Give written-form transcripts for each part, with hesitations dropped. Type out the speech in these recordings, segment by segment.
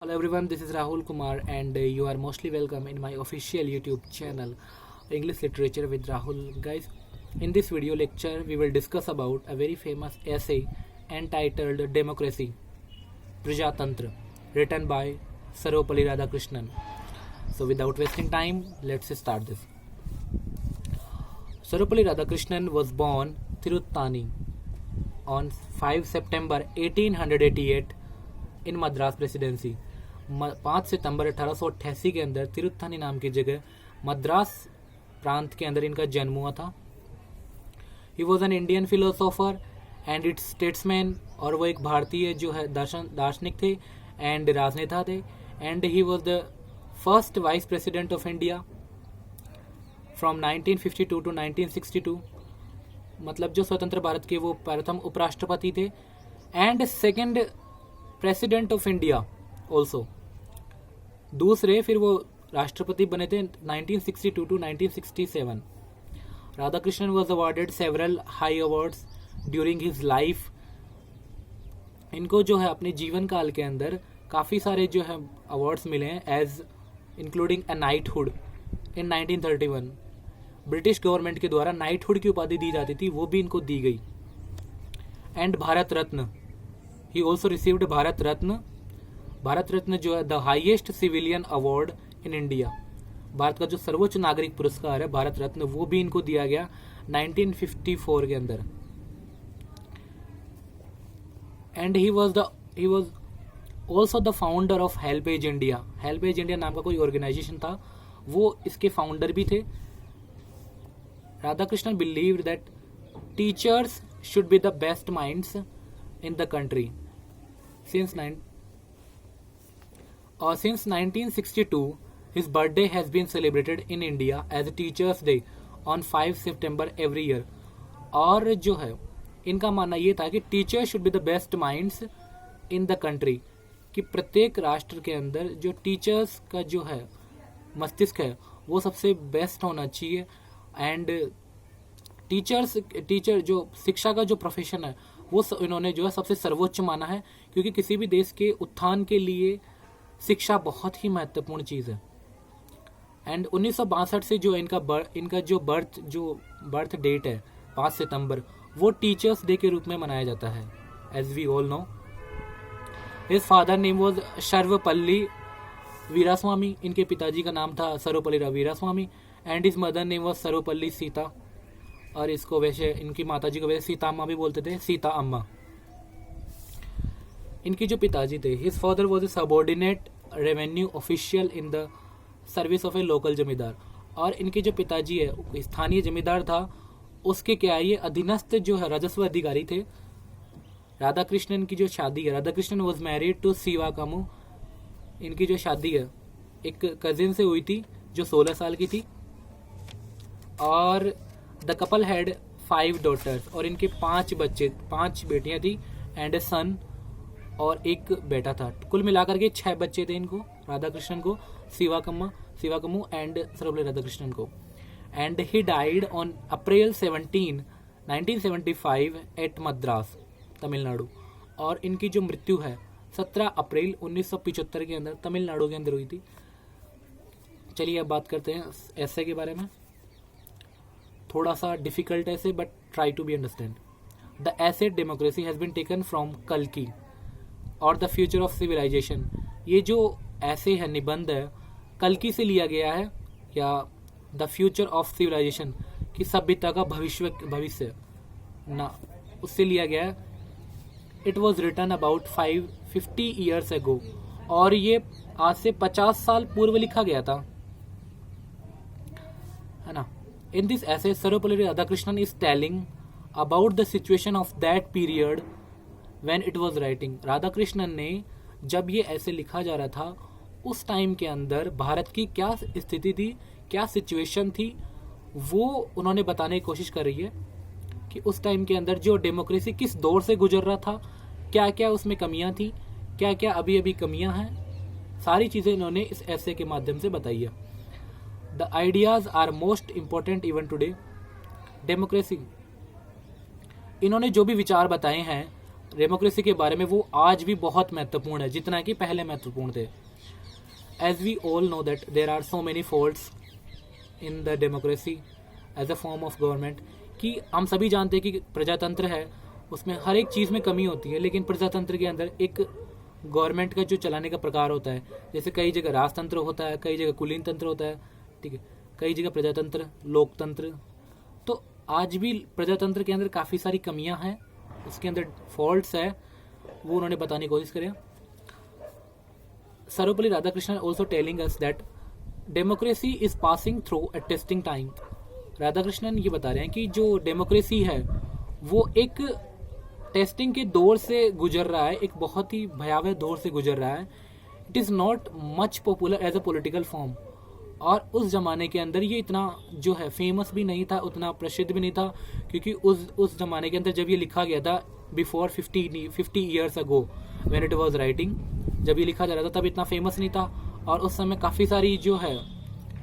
Hello everyone, this is Rahul Kumar and you are mostly welcome in my official YouTube channel English Literature with Rahul. Guys, in this video lecture we will discuss about a very famous essay entitled Democracy, Prajatantra, written by Sarvepalli Radhakrishnan. So without wasting time, let's start this. Sarvepalli Radhakrishnan was born Tiruttani on 5 September 1888 in Madras presidency 5 सितंबर 1888 के अंदर तिरुत्थानी नाम की जगह मद्रास प्रांत के अंदर इनका जन्म हुआ था. He was an Indian philosopher and it's statesman, और वो एक भारतीय जो है दार्शनिक थे एंड राजनेता थे. And he was the first vice president of India from 1952 to 1962. मतलब जो स्वतंत्र भारत के वो प्रथम उपराष्ट्रपति थे and second president of India also. दूसरे फिर वो राष्ट्रपति बने थे 1962 to 1967. Radhakrishnan was awarded several high awards during his life. इनको जो है अपने जीवन काल के अंदर काफ़ी सारे जो है अवार्ड्स मिले हैं, as including a knighthood in 1931. British government के द्वारा नाइटहुड की उपाधि दी जाती थी, वो भी इनको दी गई. And Bharat Ratna, he also received Bharat Ratna. Bharat Ratna जो है the highest civilian award in India. Bharat का जो सर्वोच्च नागरिक पुरस्कार है भारत रत्न, वो भी इनको दिया गया 1954 के अंदर. And he was also the founder of HelpAge India. HelpAge India नाम का कोई ऑर्गेनाइजेशन था, वो इसके फाउंडर भी थे. Radhakrishnan believed that teachers should be the best minds in the country. Since 1962, his birthday has been celebrated in India as a Teachers Day on 5 September every year. और जो है इनका मानना ये था कि teachers should be the best minds in the country, कि प्रत्येक राष्ट्र के अंदर जो टीचर्स का जो है मस्तिष्क है वो सबसे बेस्ट होना चाहिए. एंड टीचर जो शिक्षा का जो प्रोफेशन है वो इन्होंने जो है सबसे सर्वोच्च माना है, क्योंकि किसी भी देश के उत्थान के लिए शिक्षा बहुत ही महत्वपूर्ण चीज़ है. एंड 1962 से जो इनका जो बर्थ डेट है 5 सितंबर, वो टीचर्स डे के रूप में मनाया जाता है, as we all know. His father name was Sarvepalli Veeraswami. इनके पिताजी का नाम था Sarvepalli Veeraswami. And his mother name was Sarvepalli Sita. और इसको वैसे इनकी माताजी को वैसे सीता अम्मा भी बोलते थे, सीता अम्मा. इनके जो पिताजी थे, his father was a subordinate revenue official in the service of A local जमींदार. और इनके जो पिताजी है स्थानीय जमींदार था, उसके क्या ये अधीनस्थ जो है राजस्व अधिकारी थे. राधाकृष्णन की जो शादी है, Radhakrishnan was married to Sivakamu. इनकी जो शादी है एक कजिन से हुई थी जो 16 साल की थी. और द कपल हैड 5 daughters, और इनके 5 बेटियां थी एंड ए सन, और एक बेटा था. कुल मिलाकर के 6 बच्चे थे इनको, राधाकृष्णन को, शिवाकम्मू एंड सर्वपल्ली राधाकृष्णन को. And he died on April 17, 1975 at Madras, Tamil Nadu. और इनकी जो मृत्यु है 17 अप्रैल 1975 के अंदर तमिलनाडु के अंदर हुई थी. चलिए अब बात करते हैं ऐसे के बारे में. थोड़ा सा डिफिकल्ट ऐसे, but try to be understand. The essay democracy has been taken from कल्कि और द फ्यूचर ऑफ सिविलाइजेशन. ये जो ऐसे है निबंध है कल्कि से लिया गया है, या द फ्यूचर ऑफ सिविलाइजेशन की सभ्यता का भविष्य ना, उससे लिया गया है. It was written about 50 years ago, और ये आज से 50 साल पूर्व लिखा गया था, है ना. In this essay, Sarvepalli Radhakrishnan is telling about the situation of that period when it was writing. Radhakrishnan ने जब ये ऐसे लिखा जा रहा था उस टाइम के अंदर भारत की क्या स्थिति थी, क्या सिचुएशन थी, वो उन्होंने बताने की कोशिश कर रही है कि उस टाइम के अंदर जो डेमोक्रेसी किस दौर से गुजर रहा था, क्या क्या उसमें कमियां थी, क्या क्या अभी कमियां हैं, सारी चीज़ें इन्होंने इस ऐसे के माध्यम से बताई है. The ideas are most important even today. Democracy, इन्होंने जो भी विचार बताए हैं डेमोक्रेसी के बारे में वो आज भी बहुत महत्वपूर्ण है जितना कि पहले महत्वपूर्ण थे। As we all know that there are so many faults in the democracy as a form of government, कि हम सभी जानते हैं कि प्रजातंत्र है उसमें हर एक चीज़ में कमी होती है, लेकिन प्रजातंत्र के अंदर एक गवर्नमेंट का जो चलाने का प्रकार होता है, जैसे कई जगह राजतंत्र होता है, कई जगह कुलीन तंत्र होता है, ठीक है, कई जगह प्रजातंत्र, लोकतंत्र। तो आज भी प्रजातंत्र के अंदर काफ़ी सारी कमियां हैं, उसके अंदर फॉल्ट्स है, वो उन्होंने बताने की कोशिश करें। Sarvepalli Radhakrishnan also telling us that democracy is passing through a testing time. Radhakrishnan ये बता रहे हैं कि जो डेमोक्रेसी है वो एक टेस्टिंग के दौर से गुजर रहा है, एक बहुत ही भयावह दौर से गुजर रहा है। It is not much popular as a political form. और उस जमाने के अंदर ये इतना जो है फेमस भी नहीं था, उतना प्रसिद्ध भी नहीं था, क्योंकि उस जमाने के अंदर जब ये लिखा गया था before 50 years ago when it was writing, जब ये लिखा जा रहा था तब इतना फेमस नहीं था, और उस समय काफ़ी सारी जो है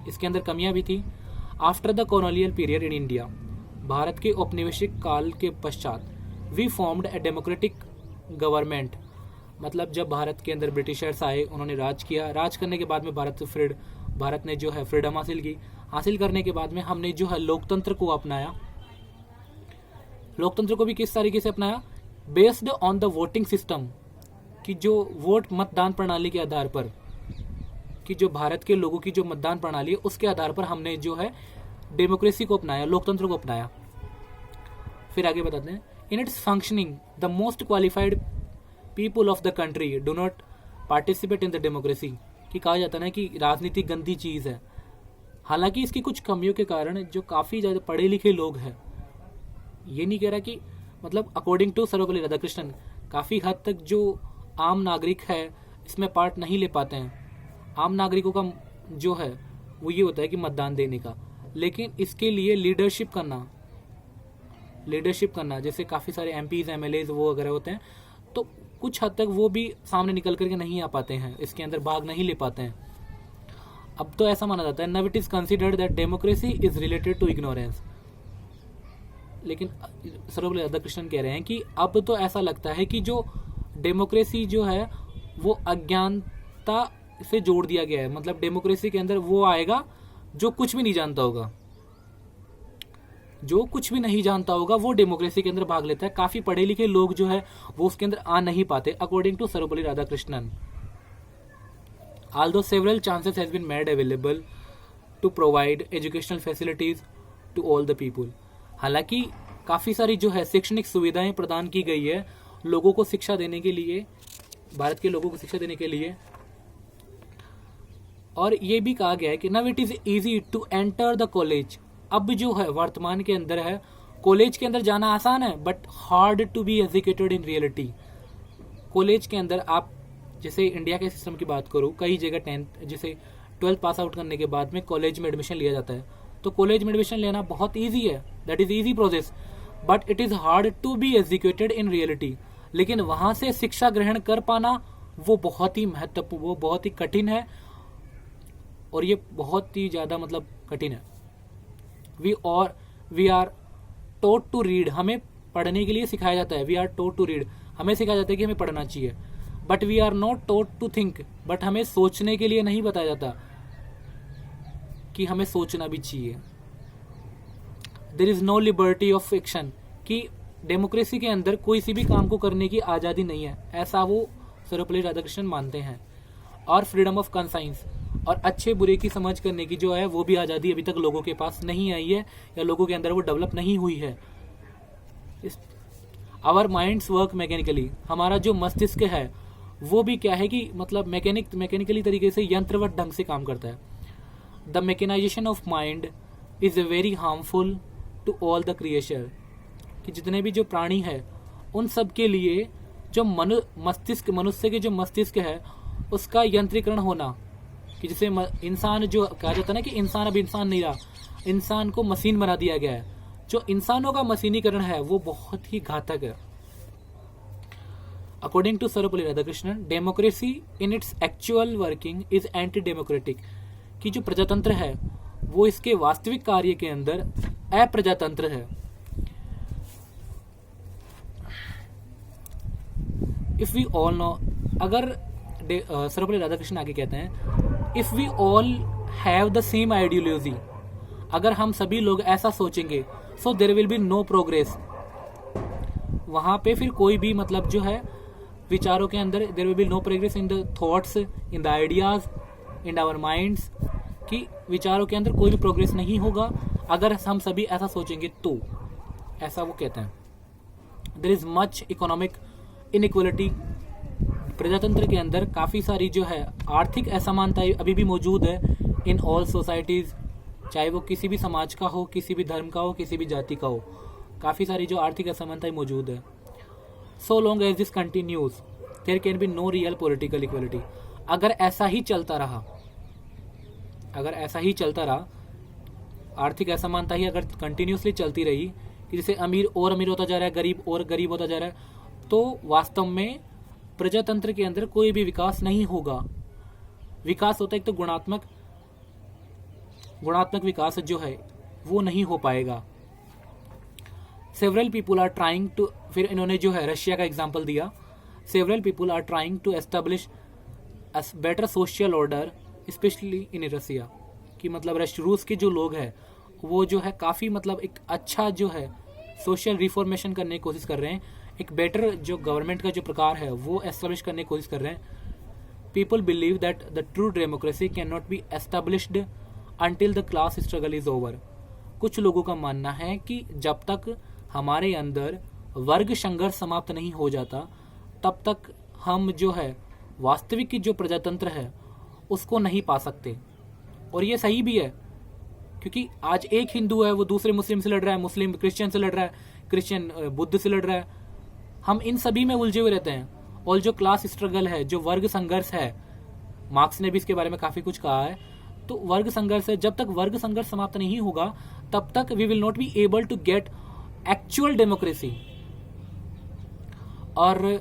इसके अंदर कमियां भी थी। After the colonial period in India, Bharat के औपनिवेशिक काल के पश्चात, we formed a democratic government, मतलब जब भारत के अंदर ब्रिटिशर्स आए, उन्होंने राज किया, राज करने के बाद में भारत ने जो है फ्रीडम हासिल की, हासिल करने के बाद में हमने जो है लोकतंत्र को अपनाया। लोकतंत्र को भी किस तरीके से अपनाया? Based on the voting system, कि जो वोट मतदान प्रणाली के आधार पर, कि जो भारत के लोगों की जो मतदान प्रणाली है उसके आधार पर हमने जो है डेमोक्रेसी को अपनाया, लोकतंत्र को अपनाया। फिर आगे बताते हैं, in its functioning the most qualified people of the country do not participate in the democracy, कि कहा जाता है ना कि राजनीति गंदी चीज़ है। हालांकि इसकी कुछ कमियों के कारण जो काफ़ी ज़्यादा पढ़े लिखे लोग हैं, ये नहीं कह रहा कि मतलब अकॉर्डिंग टू सर्वपल्ली राधाकृष्णन काफ़ी हद तक जो आम नागरिक है इसमें पार्ट नहीं ले पाते हैं। आम नागरिकों का जो है वो ये होता है कि मतदान देने का, लेकिन इसके लिए लीडरशिप करना, जैसे काफ़ी सारे MPs MLAs वो वगैरह होते हैं, तो कुछ हद तक वो भी सामने निकल करके नहीं आ पाते हैं, इसके अंदर भाग नहीं ले पाते हैं। अब तो ऐसा माना जाता है, now it is considered that democracy is related to ignorance. लेकिन सर्वपल्ली राधाकृष्णन कह रहे हैं कि अब तो ऐसा लगता है कि जो डेमोक्रेसी जो है वो अज्ञानता से जोड़ दिया गया है। मतलब डेमोक्रेसी के अंदर वो आएगा जो कुछ भी नहीं जानता होगा, जो कुछ भी नहीं जानता होगा वो डेमोक्रेसी के अंदर भाग लेता है। काफी पढ़े लिखे लोग जो है वो उसके अंदर आ नहीं पाते, according to Sarvepalli Radhakrishnan. Although several chances has been made available to provide educational facilities to all the people, हालांकि काफ़ी सारी जो है शैक्षणिक सुविधाएं प्रदान की गई है लोगों को शिक्षा देने के लिए, भारत के लोगों को शिक्षा देने के लिए। और ये भी कहा गया है कि now it is easy to enter the college. अब जो है वर्तमान के अंदर है कॉलेज के अंदर जाना आसान है, but hard to be educated in reality. College के अंदर आप जैसे इंडिया के सिस्टम की बात करूँ, कई जगह 10th जैसे 12th पास आउट करने के बाद में कॉलेज में एडमिशन लिया जाता है, तो कॉलेज में एडमिशन लेना बहुत ईजी है, that is easy process, but it is hard to be educated in reality. लेकिन वहाँ से शिक्षा ग्रहण कर पाना वो बहुत ही महत्वपूर्ण, वो बहुत ही कठिन है, और ये बहुत ही ज़्यादा मतलब कठिन है। We are taught to read, हमें पढ़ने के लिए सिखाया जाता है। We are taught to read, हमें सिखाया जाता है कि हमें पढ़ना चाहिए, but we are not taught to think, but हमें सोचने के लिए नहीं बताया जाता कि हमें सोचना भी चाहिए। There is no liberty of action, कि डेमोक्रेसी के अंदर कोई सी भी काम को करने की आज़ादी नहीं है, ऐसा वो सर्वपल्ली राधाकृष्णन मानते हैं। और फ्रीडम ऑफ कंसाइंस, और अच्छे बुरे की समझ करने की जो है वो भी आज़ादी अभी तक लोगों के पास नहीं आई है, या लोगों के अंदर वो डेवलप नहीं हुई है। आवर माइंड्स वर्क मैकेनिकली, हमारा जो मस्तिष्क है वो भी क्या है कि मतलब मैकेनिकली तरीके से यंत्रवत ढंग से काम करता है। The mechanization of mind is very harmful to all the creature, कि जितने भी जो प्राणी है उन सब के लिए जो मनुष्य के जो मस्तिष्क है उसका यंत्रीकरण होना, कि जिसे इंसान जो कहा जाता है ना कि इंसान अब इंसान नहीं रहा, इंसान को मशीन बना दिया गया है। जो इंसानों का मशीनीकरण है वो बहुत ही घातक है। According to Sarvepalli Radhakrishnan, democracy in its actual working is anti democratic, कि जो प्रजातंत्र है वो इसके वास्तविक कार्य के अंदर अप्रजातंत्र है। इफ़ वी ऑल नो, अगर सर्वपल्ली राधाकृष्णन आगे कहते हैं, if we all have the same ideology, अगर हम सभी लोग ऐसा सोचेंगे, so there will be no progress, वहाँ पे फिर कोई भी मतलब जो है विचारों के अंदर, there will be no progress in the thoughts, in the ideas, in our minds, कि विचारों के अंदर कोई भी प्रोग्रेस नहीं होगा अगर हम सभी ऐसा सोचेंगे तो, ऐसा वो कहते हैं। There is much economic inequality, प्रजातंत्र के अंदर काफ़ी सारी जो है आर्थिक असमानताएं अभी भी मौजूद है इन ऑल सोसाइटीज़, चाहे वो किसी भी समाज का हो, किसी भी धर्म का हो, किसी भी जाति का हो, काफ़ी सारी जो आर्थिक असमानताएं मौजूद है। So long as this continues there can be no real political equality, अगर ऐसा ही चलता रहा, अगर ऐसा ही चलता रहा, आर्थिक असमानता ही अगर कंटिन्यूसली चलती रही कि जैसे अमीर और अमीर होता जा रहा है, गरीब और गरीब होता जा रहा है, तो वास्तव में प्रजातंत्र के अंदर कोई भी विकास नहीं होगा। विकास होता है एक तो गुणात्मक विकास जो है वो नहीं हो पाएगा। Several people are trying to, फिर इन्होंने जो है रशिया का एग्जाम्पल दिया, several people are trying to establish a better social order specially in Russia, कि मतलब रूस के जो लोग हैं वो जो है काफ़ी मतलब एक अच्छा जो है सोशल रिफॉर्मेशन करने की कोशिश कर रहे हैं, एक बेटर जो गवर्नमेंट का जो प्रकार है वो एस्टेब्लिश करने की कोशिश कर रहे हैं। People believe that the true democracy can not be established until the class struggle is over. कुछ लोगों का मानना है कि जब तक हमारे अंदर वर्ग संघर्ष समाप्त नहीं हो जाता तब तक हम जो है वास्तविक की जो प्रजातंत्र है उसको नहीं पा सकते। और ये सही भी है, क्योंकि आज एक हिंदू है वो दूसरे मुस्लिम से लड़ रहा है, मुस्लिम क्रिश्चियन से लड़ रहा है, क्रिश्चियन बुद्ध से लड़ रहा है, हम इन सभी में उलझे हुए रहते हैं। और जो क्लास स्ट्रगल है, जो वर्ग संघर्ष है, मार्क्स ने भी इसके बारे में काफी कुछ कहा है, तो वर्ग संघर्ष है, जब तक वर्ग संघर्ष समाप्त नहीं होगा तब तक we will not be able to get actual democracy. और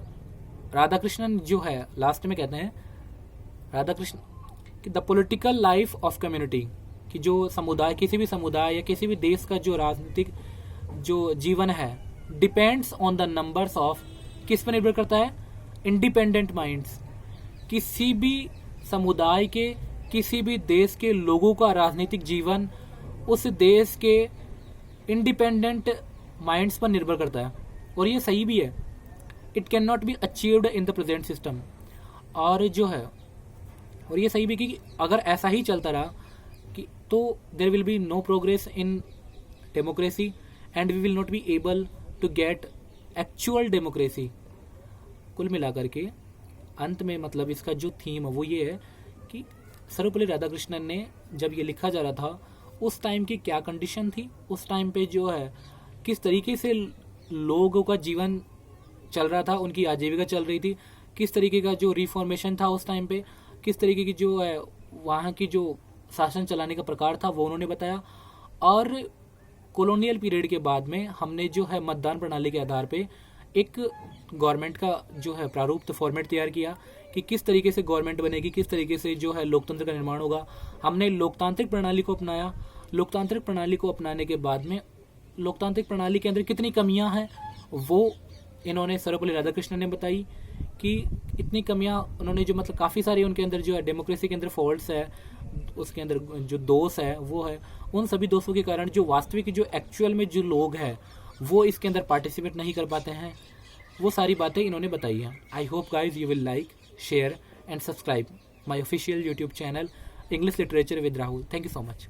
राधाकृष्णन जो है लास्ट में कहते हैं, राधाकृष्ण कि the political life of community, कि जो समुदाय, किसी भी समुदाय या किसी भी देश का जो राजनीतिक जो जीवन है depends on the numbers of, किस पर निर्भर करता है, इंडिपेंडेंट माइंड्स। किसी भी समुदाय के, किसी भी देश के लोगों का राजनीतिक जीवन उस देश के इंडिपेंडेंट माइंड्स पर निर्भर करता है। और ये सही भी है, it can not be achieved in the present system. और जो है, और ये सही भी कि अगर ऐसा ही चलता रहा कि तो there will be no progress in democracy and we will not be able to get actual democracy. कुल मिलाकर के अंत में मतलब इसका जो थीम है वो ये है कि सर्वपल्ली राधाकृष्णन ने जब ये लिखा जा रहा था उस टाइम की क्या कंडीशन थी, उस टाइम पे जो है किस तरीके से लोगों का जीवन चल रहा था, उनकी आजीविका चल रही थी, किस तरीके का जो रिफॉर्मेशन था उस टाइम पे, किस तरीके की जो है वहाँ की जो शासन चलाने का प्रकार था वो उन्होंने बताया। और कॉलोनियल पीरियड के बाद में हमने जो है मतदान प्रणाली के आधार पे एक गवर्नमेंट का जो है प्रारूप फॉर्मेट तैयार किया कि किस तरीके से गवर्नमेंट बनेगी, किस तरीके से जो है लोकतंत्र का निर्माण होगा। हमने लोकतांत्रिक प्रणाली को अपनाया। लोकतांत्रिक प्रणाली को अपनाने के बाद में लोकतांत्रिक प्रणाली के अंदर कितनी कमियां हैं वो इन्होंने सर्वपल्ली राधाकृष्णन ने बताई कि इतनी कमियां उन्होंने जो मतलब काफ़ी सारी उनके अंदर जो है डेमोक्रेसी के अंदर फॉल्ट्स है, उसके अंदर जो दोष है वो है, उन सभी दोषों के कारण जो वास्तविक जो एक्चुअल में जो लोग हैं वो इसके अंदर पार्टिसिपेट नहीं कर पाते हैं, वो सारी बातें इन्होंने बताई हैं। I hope guys you will like, share and subscribe my official YouTube channel English literature with Rahul. Thank you so much.